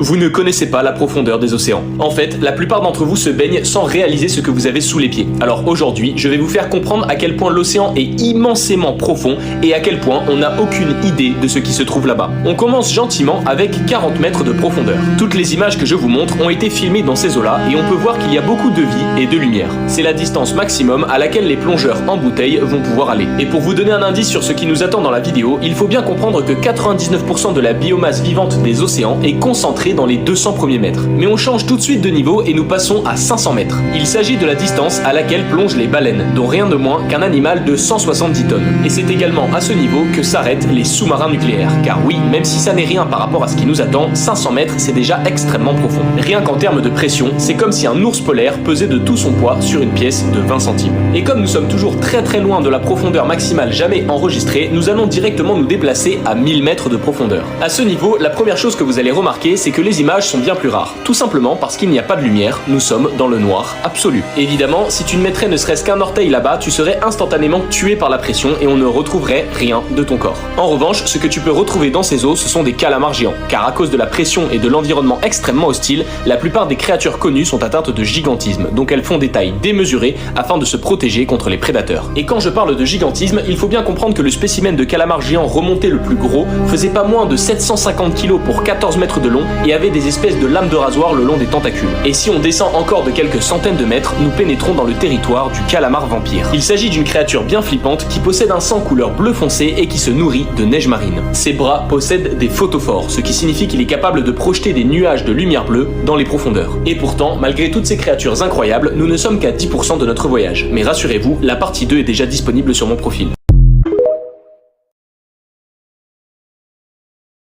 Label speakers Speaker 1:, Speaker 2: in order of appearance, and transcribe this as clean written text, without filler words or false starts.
Speaker 1: Vous ne connaissez pas la profondeur des océans. En fait, la plupart d'entre vous se baignent sans réaliser ce que vous avez sous les pieds. Alors aujourd'hui, je vais vous faire comprendre à quel point l'océan est immensément profond et à quel point on n'a aucune idée de ce qui se trouve là-bas. On commence gentiment avec 40 mètres de profondeur. Toutes les images que je vous montre ont été filmées dans ces eaux-là et on peut voir qu'il y a beaucoup de vie et de lumière. C'est la distance maximum à laquelle les plongeurs en bouteille vont pouvoir aller. Et pour vous donner un indice sur ce qui nous attend dans la vidéo, il faut bien comprendre que 99% de la biomasse vivante des océans est concentrée dans les 200 premiers mètres. Mais on change tout de suite de niveau et nous passons à 500 mètres. Il s'agit de la distance à laquelle plongent les baleines, dont rien de moins qu'un animal de 170 tonnes. Et c'est également à ce niveau que s'arrêtent les sous-marins nucléaires. Car oui, même si ça n'est rien par rapport à ce qui nous attend, 500 mètres c'est déjà extrêmement profond. Rien qu'en termes de pression, c'est comme si un ours polaire pesait de tout son poids sur une pièce de 20 centimes. Et comme nous sommes toujours très loin de la profondeur maximale jamais enregistrée, nous allons directement nous déplacer à 1000 mètres de profondeur. À ce niveau, la première chose que vous allez remarquer, c'est que les images sont bien plus rares. Tout simplement parce qu'il n'y a pas de lumière, nous sommes dans le noir absolu. Évidemment, si tu ne mettrais ne serait-ce qu'un orteil là-bas, tu serais instantanément tué par la pression et on ne retrouverait rien de ton corps. En revanche, ce que tu peux retrouver dans ces eaux, ce sont des calamars géants. Car à cause de la pression et de l'environnement extrêmement hostile, la plupart des créatures connues sont atteintes de gigantisme, donc elles font des tailles démesurées afin de se protéger contre les prédateurs. Et quand je parle de gigantisme, il faut bien comprendre que le spécimen de calamar géant remonté le plus gros faisait pas moins de 750 kg pour 14 mètres de long et avait des espèces de lames de rasoir le long des tentacules. Et si on descend encore de quelques centaines de mètres, nous pénétrons dans le territoire du calamar vampire. Il s'agit d'une créature bien flippante qui possède un sang couleur bleu foncé et qui se nourrit de neige marine. Ses bras possèdent des photophores, ce qui signifie qu'il est capable de projeter des nuages de lumière bleue dans les profondeurs. Et pourtant, malgré toutes ces créatures incroyables, nous ne sommes qu'à 10% de notre voyage. Mais rassurez-vous, la partie 2 est déjà disponible sur mon profil.